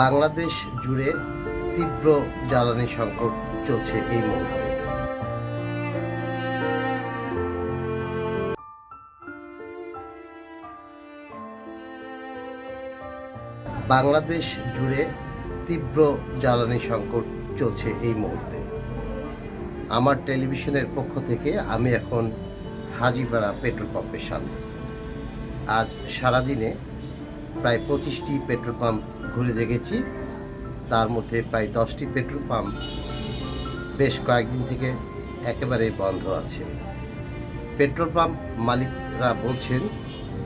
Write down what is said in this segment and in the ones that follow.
বাংলাদেশ জুড়ে তীব্র জ্বালানি সংকট চলছে এই মুহূর্তে। বাংলাদেশ জুড়ে তীব্র জ্বালানি সংকট চলছে এই মুহূর্তে। আমার টেলিভিশনের পক্ষ থেকে আমি এখন হাজীপাড়া পেট্রোল পাম্পের সামনে। আজ সারাদিনে প্রায় 25টি পেট্রোল পাম্প ঘুরে দেখেছি। তার মধ্যে প্রায় 10টি পেট্রোল পাম্প বেশ কয়েকদিন থেকে একেবারে বন্ধ আছে। পেট্রোল পাম্প মালিকরা বলছেন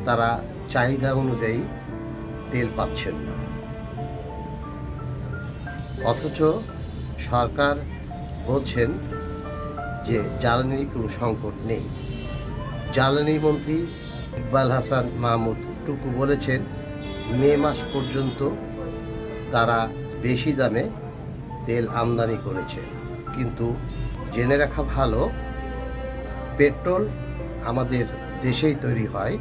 তারা চাহিদা অনুযায়ী তেল পাচ্ছেন না, অথচ সরকার বলছেন যে জ্বালানির কোনো সংকট নেই। জ্বালানি মন্ত্রী ইকবাল হাসান মাহমুদ টুকু বলেছেন মে মাস পর্যন্ত তারা বেশি দামে তেল আমদানি করেছে। কিন্তু জেনে রাখা ভালো, পেট্রোল আমাদের দেশেই তৈরি হয়,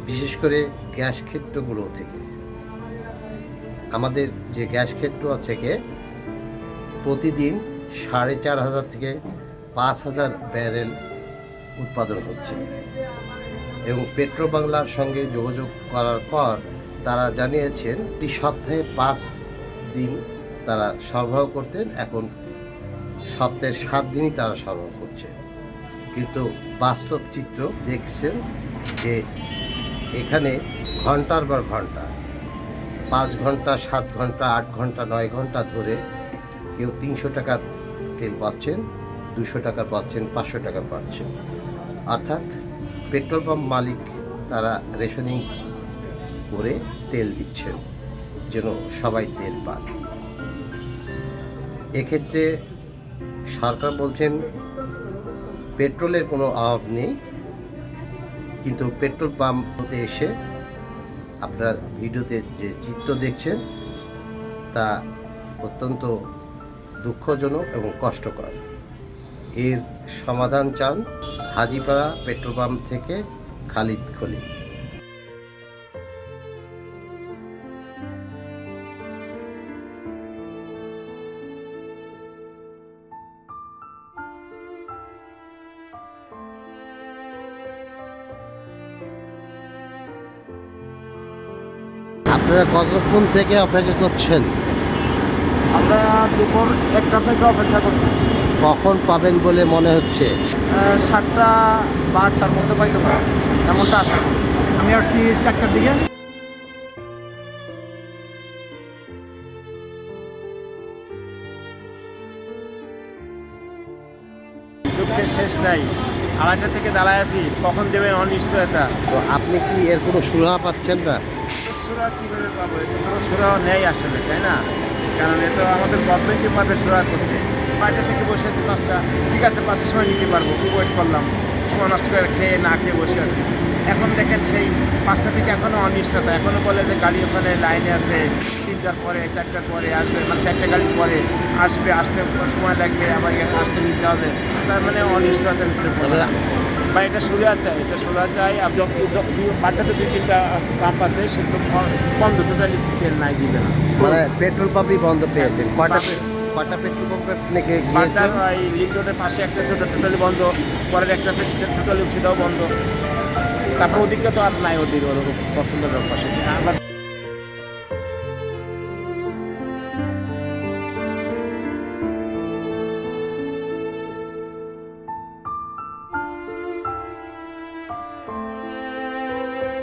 বিশেষ করে গ্যাস ক্ষেত্রগুলো থেকে। আমাদের যে গ্যাস ক্ষেত্র আছে প্রতিদিন 4,500 থেকে 5,000 ব্যারেল উৎপাদন হচ্ছে। এবং পেট্রো বাংলার সঙ্গে যোগাযোগ করার পর তারা জানিয়েছেন প্রতি সপ্তাহে 5 দিন তারা সরবরাহ করতেন, এখন সপ্তাহে 7 দিনই তারা সরবরাহ করছে। কিন্তু বাস্তব চিত্র দেখছেন যে এখানে ঘন্টার পর ঘন্টা, 5 ঘন্টা, 7 ঘন্টা, 8 ঘন্টা, 9 ঘন্টা ধরে কেউ 300 টাকার তেল পাচ্ছেন, 200 টাকা পাচ্ছেন, 500 টাকা পাচ্ছেন। অর্থাৎ পেট্রোল পাম্প মালিক তারা রেশনিং করে তেল দিচ্ছেন যেন সবাই তেল পান। এক্ষেত্রে সরকার বলছেন পেট্রোলের কোনো অভাব নেই, কিন্তু পেট্রোল পাম্প হতে এসে আপনারা ভিডিওতে যে চিত্র দেখছেন তা অত্যন্ত দুঃখজনক এবং কষ্টকর। এর সমাধান চান হাজীপাড়া পেট্রোল পাম্প থেকে খালিদ খলিল। আপনারা কতক্ষণ থেকে অপেক্ষা করছেন? আমরা দুপুর 1টা থেকে অপেক্ষা করতেছি। কখন পাবেন বলে মনে হচ্ছে? 7টা বা 8টার মধ্যে পাইতে পারে এমনটা আশা করি। আমি আসছি 4টার দিকে। দুঃখের শেষ নাই, 2:30 থেকে দাঁড়ায় আছি, কখন দেবেন অনিশ্চয়তা। তো আপনি কি এর কোনো সুরাহা পাচ্ছেন না? সুরা কীভাবে পাবো? এটা কোনো সুরাও নেই আসলে, তাই না? কারণ এ তো আমাদের গভর্নমেন্টই পাবে সুরা করতে। 5টা থেকে বসে আছি 5টা, ঠিক আছে 5টার সময় নিতে পারবো, খুব ওয়েট করলাম, সময় নষ্ট করে খেয়ে না খেয়ে বসে আছি। এখন দেখেন সেই 5টা থেকে এখনও অনিশ্চয়তা। এখনও বলে যে গাড়ি ওখানে লাইনে আছে, 3টার পরে 4টার পরে আসবে, মানে 4টে গাড়ি পরে আসবে, আসতে সময় লাগবে, আবার আসতে নিতে হবে। তার মানে অনিশ্চয়তার ভিতরে বললাম বা এটা সুরা চাই, এটা সুরা চাই। 5টাতে 2-3টা পাম্প আছে, সেগুলো বন্ধ, টোটালি তেল নাই, দিবে না। মানে পেট্রোল পাম্পই বন্ধ পেয়েছেন? কটা পেট্রোল পাম্পে আপনাকে গিয়েছেন? এই লিঙ্ক রোডের পাশে একটা আছে, ওটা টোটালি বন্ধ। পরের একটা আছে, টোটালি সেটাও বন্ধ। তারপর ওদিকে তো আর নাই, ওদের ওরকম পছন্দের পাশে আবার।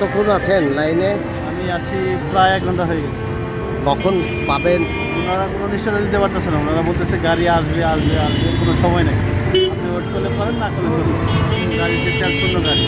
কতক্ষণ আছেন লাইনে? আমি আছি প্রায় 1 ঘন্টা হয়ে গেছে। কখন পাবেন? ওনারা কোনো নিশ্চয়তা দিতে পারতেছে না। ওনারা বলতেছে গাড়ি আসবে আসবে আসবে, কোনো সময় নেই। আপনি ওয়েট করলে করেন, না করলে চলুন। গাড়িতে তেল শূন্য গাড়ি।